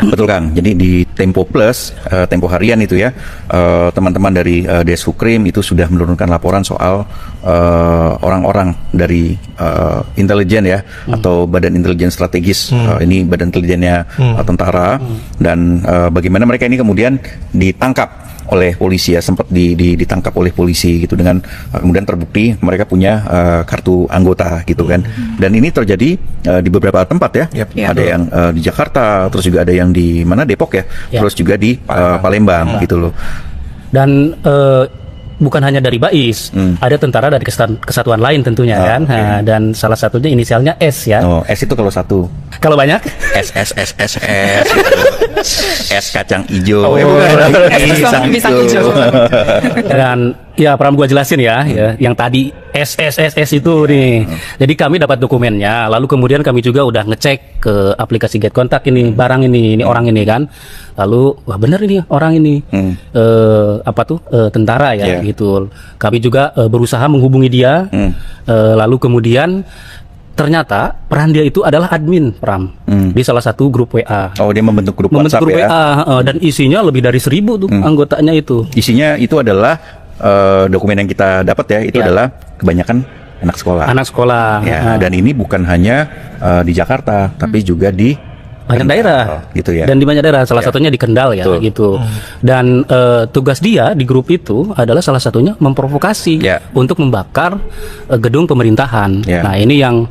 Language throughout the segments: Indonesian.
Ya. Betul Kang. Jadi di Tempo Plus, Tempo Harian itu ya, teman-teman dari Deshukrim itu sudah menurunkan laporan soal orang-orang dari intelijen ya, atau Badan Intelijen Strategis. Ini badan intelijennya tentara, dan bagaimana mereka ini kemudian ditangkap oleh polisi ya, sempat ditangkap oleh polisi gitu, dengan kemudian terbukti mereka punya kartu anggota gitu kan. Dan ini terjadi di beberapa tempat ya. Ada yang di Jakarta, terus juga ada yang di mana, Depok ya, terus juga di Palembang gitu loh. Dan bukan hanya dari BAIS, ada tentara dari kesatuan lain tentunya kan. Nah, dan salah satunya inisialnya S ya. Oh, S itu kalau satu. Kalau banyak? S gitu. S kacang hijau. Pisang hijau. Dan ya Pram, gua jelasin ya, yang tadi S itu nih. Jadi kami dapat dokumennya, lalu kemudian kami juga udah ngecek ke aplikasi Get Kontak, ini barang ini orang ini kan. Lalu wah bener ini orang ini tentara ya gitu. Kami juga berusaha menghubungi dia. Lalu kemudian ternyata peran dia itu adalah admin, Pram, di salah satu grup WA. Oh, dia membentuk grup WhatsApp WA, dan isinya lebih dari 1.000 tuh anggotanya itu. Isinya itu adalah dokumen yang kita dapat ya, itu adalah kebanyakan anak sekolah. Anak sekolah. Ya, dan ini bukan hanya di Jakarta, tapi juga di banyak daerah gitu ya. Dan di banyak daerah, salah satunya di Kendal ya. Betul. Gitu. Dan tugas dia di grup itu adalah salah satunya memprovokasi untuk membakar gedung pemerintahan. Nah, ini yang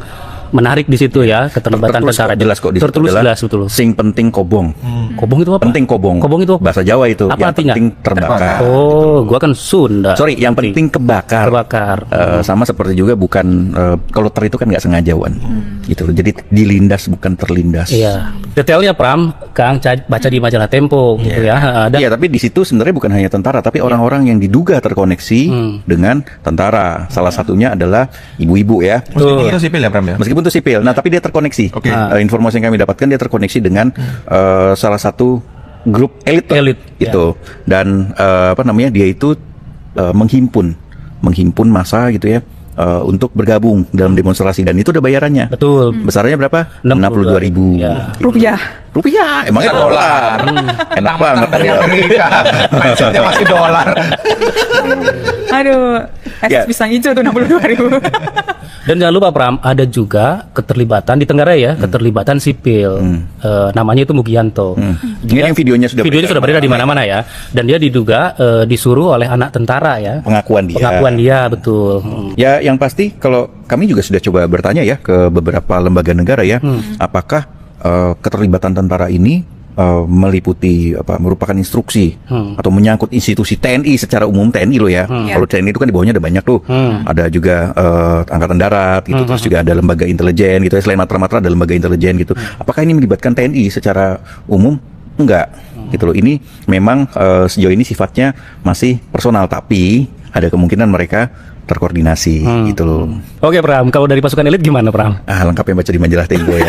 menarik di situ ya, keterlibatan tentara. Jelas kok di situ. Tertulis jelas, betul. Sing penting kobong. Kobong itu apa? Penting kobong. Kobong itu bahasa Jawa itu. Apa yang artinya? Penting terbakar. Oh, gua kan Sunda. Sorry, yang penting kebakar. Sama seperti juga bukan kalau ter itu kan nggak sengajauan. Gitu. Jadi dilindas bukan terlindas. Iya. Detailnya Pram, Kang baca di majalah Tempo gitu ya. Iya, tapi di situ sebenarnya bukan hanya tentara, tapi orang-orang yang diduga terkoneksi dengan tentara. Salah satunya adalah ibu-ibu ya. Meskipun itu sipil ya, Pram ya? Meskipun itu sipil. Nah, tapi dia terkoneksi. Informasi yang kami dapatkan, dia terkoneksi dengan salah satu grup elit itu. Dan dia itu menghimpun massa gitu ya, untuk bergabung dalam demonstrasi, dan itu udah bayarannya. Betul. Besarnya berapa? 62.000 rupiah. Emangnya dolar. Enak banget dari Amerika. Mindsetnya masih dolar. Aduh, pisang hijau tuh 62.000. Dan jangan lupa Pram, ada juga keterlibatan di Tenggarai ya, keterlibatan sipil. Namanya itu Mugianto. Ini yang videonya sudah beredar di mana-mana ya. Dan dia diduga disuruh oleh anak tentara ya. Pengakuan dia, betul. Ya, yang pasti kalau kami juga sudah coba bertanya ya ke beberapa lembaga negara ya, apakah keterlibatan tentara ini meliputi merupakan instruksi atau menyangkut institusi TNI secara umum, TNI loh ya. Kalau TNI itu kan di bawahnya ada banyak tuh. Ada juga angkatan darat gitu, terus juga ada lembaga intelijen gitu ya. Selain matra-matra ada lembaga intelijen gitu. Apakah ini melibatkan TNI secara umum? Enggak. Gitu loh. Ini memang sejauh ini sifatnya masih personal, tapi ada kemungkinan mereka terkoordinasi gitu loh. Oke Pram, kalau dari pasukan elit gimana Pram? Lengkap yang baca di majalah Tempo ya.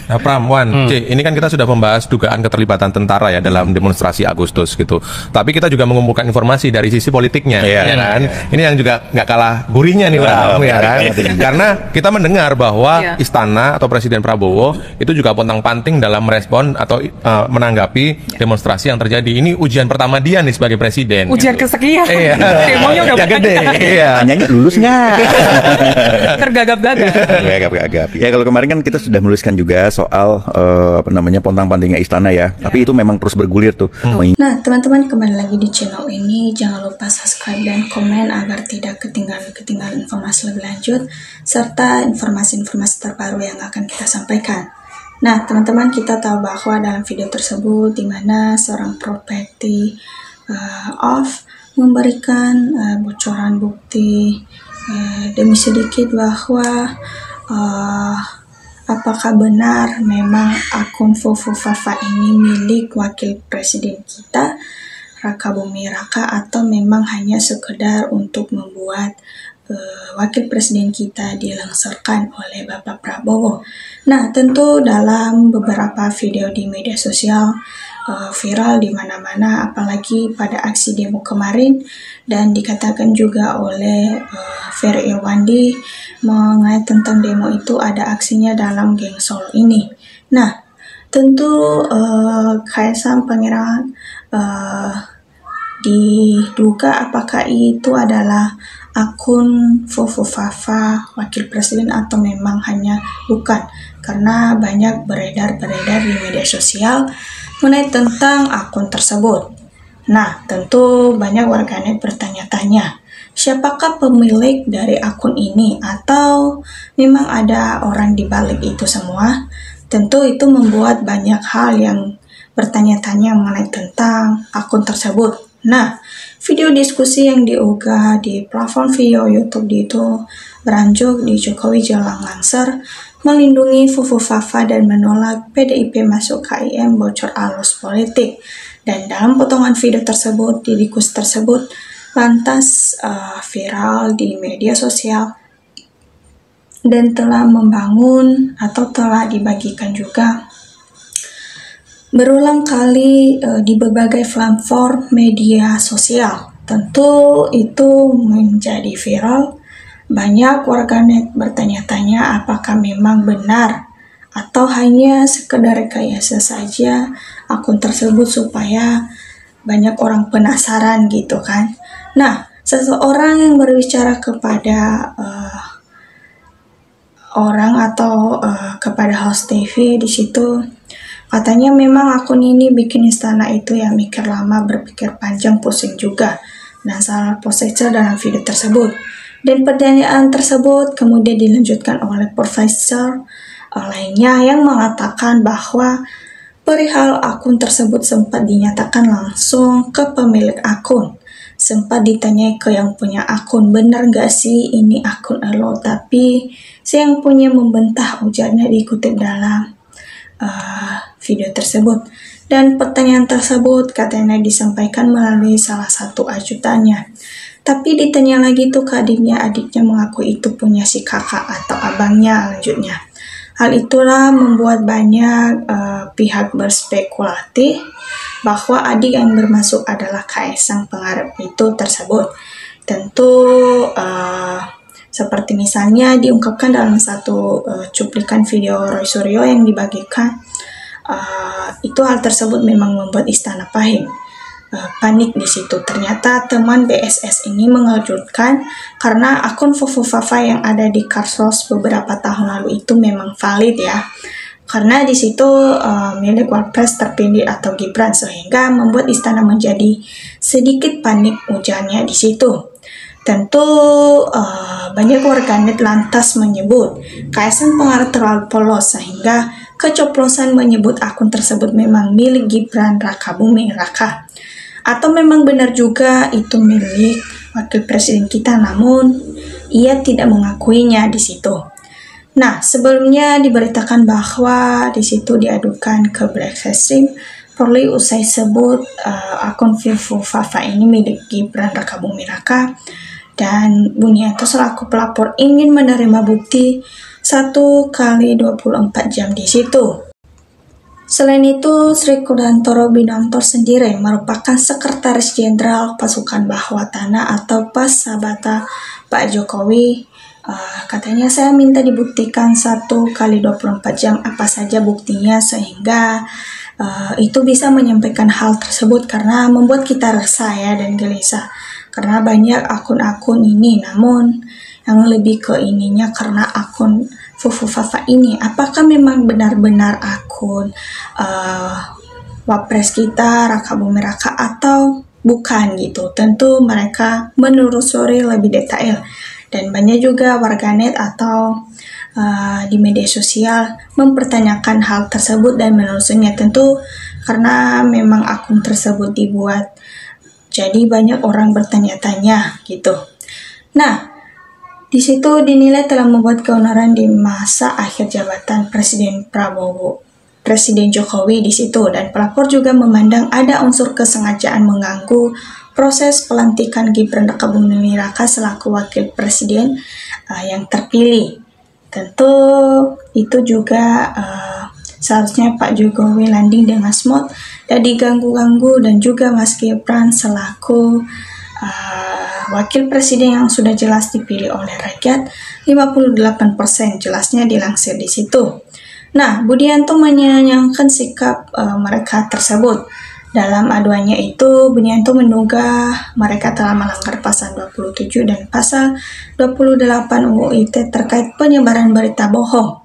Nah Pram, ini kan kita sudah membahas dugaan keterlibatan tentara ya dalam demonstrasi Agustus gitu. Tapi kita juga mengumpulkan informasi dari sisi politiknya, ya kan? Ini yang juga nggak kalah gurihnya nih Pram, ya kan? Karena kita mendengar bahwa Istana atau Presiden Prabowo itu juga pontang-panting dalam merespon atau menanggapi demonstrasi yang terjadi. Ini ujian pertama dia nih sebagai presiden. Ujian kesekian. Demonya udah gede. Nyanyi lulus nggak? Tergagap-gagap. Ya, kalau kemarin kan kita sudah menuliskan juga soal pontang-pantingnya istana ya. Tapi itu memang terus bergulir tuh. Nah, teman-teman, kembali lagi di channel ini. Jangan lupa subscribe dan komen agar tidak ketinggalan informasi lebih lanjut serta informasi-informasi terbaru yang akan kita sampaikan. Nah, teman-teman, kita tahu bahwa dalam video tersebut di mana seorang properti memberikan bocoran bukti demi sedikit bahwa apakah benar memang akun Fufu Fafa ini milik wakil presiden kita Raka Buming Raka, atau memang hanya sekedar untuk membuat wakil presiden kita dilengsarkan oleh Bapak Prabowo. Nah, tentu dalam beberapa video di media sosial viral di mana-mana, apalagi pada aksi demo kemarin, dan dikatakan juga oleh Ferry Irwandi mengenai tentang demo itu ada aksinya dalam geng Solo ini. Nah, tentu Kaisang Pangeran diduga apakah itu adalah akun Fufufafa wakil presiden atau memang hanya bukan, karena banyak beredar di media sosial mengenai tentang akun tersebut. Nah, tentu banyak warganet bertanya-tanya, siapakah pemilik dari akun ini atau memang ada orang di balik itu semua? Tentu itu membuat banyak hal yang bertanya-tanya mengenai tentang akun tersebut. Nah, video diskusi yang diunggah di platform video YouTube itu beranjuk di Jokowi Jelang Langser melindungi Fufufafa dan menolak PDIP masuk KIM bocor alus politik. Dan dalam potongan video tersebut, di diskusi tersebut lantas viral di media sosial dan telah membangun atau telah dibagikan juga berulang kali di berbagai platform media sosial. Tentu itu menjadi viral. Banyak warganet bertanya-tanya apakah memang benar atau hanya sekedar rekayasa saja akun tersebut supaya banyak orang penasaran gitu kan. Nah, seseorang yang berbicara kepada orang atau kepada host TV di situ katanya memang akun ini bikin istana itu ya mikir lama, berpikir panjang, pusing juga, dan salah posesor dalam video tersebut. Dan pertanyaan tersebut kemudian dilanjutkan oleh profesor lainnya yang mengatakan bahwa perihal akun tersebut sempat dinyatakan langsung ke pemilik akun. Sempat ditanyai ke yang punya akun, benar gak sih ini akun lo? Tapi si yang punya membantah, ujarnya dikutip dalam video tersebut. Dan pertanyaan tersebut katanya disampaikan melalui salah satu ajudannya. Tapi ditanya lagi tuh ke adiknya mengaku itu punya si kakak atau abangnya lanjutnya. Hal itulah membuat banyak pihak berspekulatif bahwa adik yang bermaksud adalah Kaisang Pangarep itu tersebut. Tentu seperti misalnya diungkapkan dalam satu cuplikan video Roy Suryo yang dibagikan, itu hal tersebut memang membuat istana panik di situ. Ternyata teman BSS ini mengejutkan karena akun Fufufafa yang ada di Karsos beberapa tahun lalu itu memang valid ya. Karena di situ milik Wapres terpilih atau Gibran, sehingga membuat istana menjadi sedikit panik, ujarnya di situ. Tentu banyak warganet lantas menyebut Kaisang Pangarep terlalu polos sehingga kecoplosan menyebut akun tersebut memang milik Gibran Rakabuming Raka. Atau memang benar juga itu milik wakil presiden kita, namun ia tidak mengakuinya di situ. Nah, sebelumnya diberitakan bahwa di situ diadukan ke Black Stream Polri usai sebut akun Fufufafa ini milik Gibran Rakabuming Raka, dan Bunianto selaku pelapor ingin menerima bukti 1 kali 24 jam di situ. Selain itu, Sri Kudantoro Binantor sendiri merupakan Sekretaris Jenderal Pasukan Bawah Tanah atau Pasabata Pak Jokowi. Katanya saya minta dibuktikan 1 kali 24 jam apa saja buktinya, sehingga itu bisa menyampaikan hal tersebut karena membuat kita resah ya dan gelisah. Karena banyak akun-akun ini, namun yang lebih ke ininya karena akun Fufufafa ini, apakah memang benar-benar akun Wapres kita Rakabuming Raka atau bukan gitu. Tentu mereka menelusuri lebih detail, dan banyak juga warganet atau di media sosial mempertanyakan hal tersebut dan menelusurinya, tentu karena memang akun tersebut dibuat, jadi banyak orang bertanya-tanya gitu. Nah, di situ dinilai telah membuat keonaran di masa akhir jabatan Presiden Jokowi di situ, dan pelapor juga memandang ada unsur kesengajaan mengganggu proses pelantikan Gibran Rakabuming Raka selaku wakil presiden yang terpilih. Tentu itu juga seharusnya Pak Jokowi landing dengan smooth dan diganggu-ganggu, dan juga Mas Gibran selaku wakil presiden yang sudah jelas dipilih oleh rakyat 58%, jelasnya dilansir di situ. Nah, Budianto menyayangkan sikap mereka tersebut. Dalam aduannya itu, Budianto menduga mereka telah melanggar pasal 27 dan pasal 28 UU ITE terkait penyebaran berita bohong.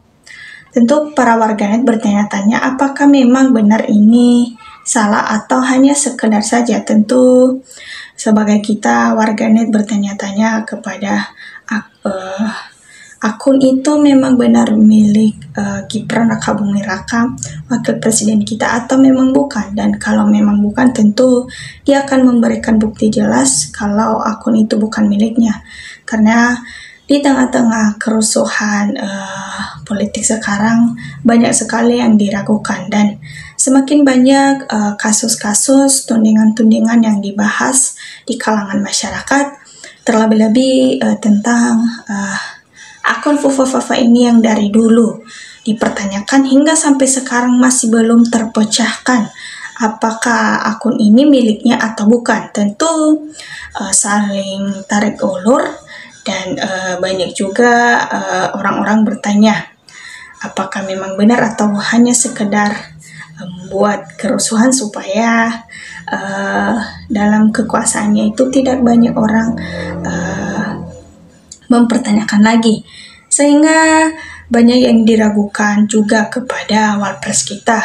Tentu para warganet bertanya-tanya apakah memang benar ini salah atau hanya sekedar saja. Tentu sebagai kita warganet bertanya-tanya kepada akun itu memang benar milik Gibran Rakabuming Raka, wakil presiden kita, atau memang bukan. Dan kalau memang bukan, tentu dia akan memberikan bukti jelas kalau akun itu bukan miliknya. Karena di tengah-tengah kerusuhan politik sekarang banyak sekali yang diragukan, dan semakin banyak kasus-kasus, tudingan-tudingan yang dibahas di kalangan masyarakat, terlebih-lebih tentang akun Fufufafa ini yang dari dulu dipertanyakan hingga sampai sekarang masih belum terpecahkan apakah akun ini miliknya atau bukan. Tentu saling tarik ulur, dan banyak juga orang-orang bertanya apakah memang benar atau hanya sekedar membuat kerusuhan supaya dalam kekuasaannya itu tidak banyak orang mempertanyakan lagi, sehingga banyak yang diragukan juga kepada Wapres kita,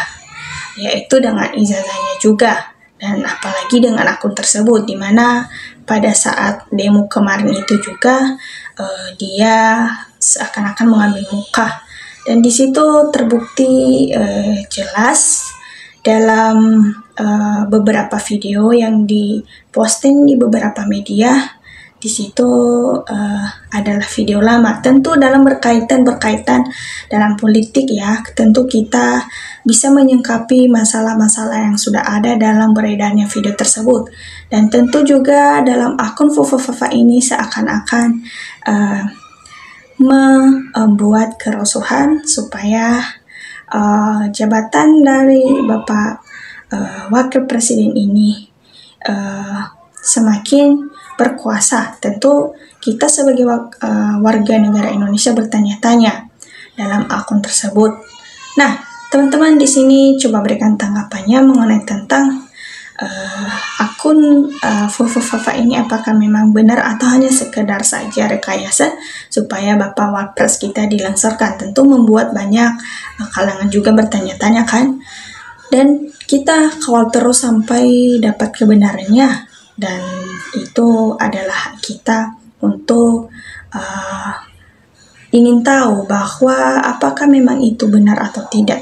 yaitu dengan ijazahnya juga, dan apalagi dengan akun tersebut, di mana pada saat demo kemarin itu juga dia seakan-akan mengambil muka, dan di situ terbukti jelas dalam beberapa video yang diposting di beberapa media. Di situ adalah video lama. Tentu dalam berkaitan dalam politik ya, tentu kita bisa menyingkapi masalah-masalah yang sudah ada dalam beredarnya video tersebut. Dan tentu juga dalam akun Fufufafa ini seakan-akan membuat kerusuhan supaya jabatan dari Bapak Wakil Presiden ini semakin berkuasa. Tentu kita sebagai warga negara Indonesia bertanya-tanya dalam akun tersebut. Nah, teman-teman di sini coba berikan tanggapannya mengenai tentang akun Fufufafa ini, apakah memang benar atau hanya sekedar saja rekayasa supaya Bapak Wapres kita dilangsirkan. Tentu membuat banyak kalangan juga bertanya-tanya kan, dan kita kawal terus sampai dapat kebenarannya. Dan itu adalah hak kita untuk ingin tahu bahwa apakah memang itu benar atau tidak.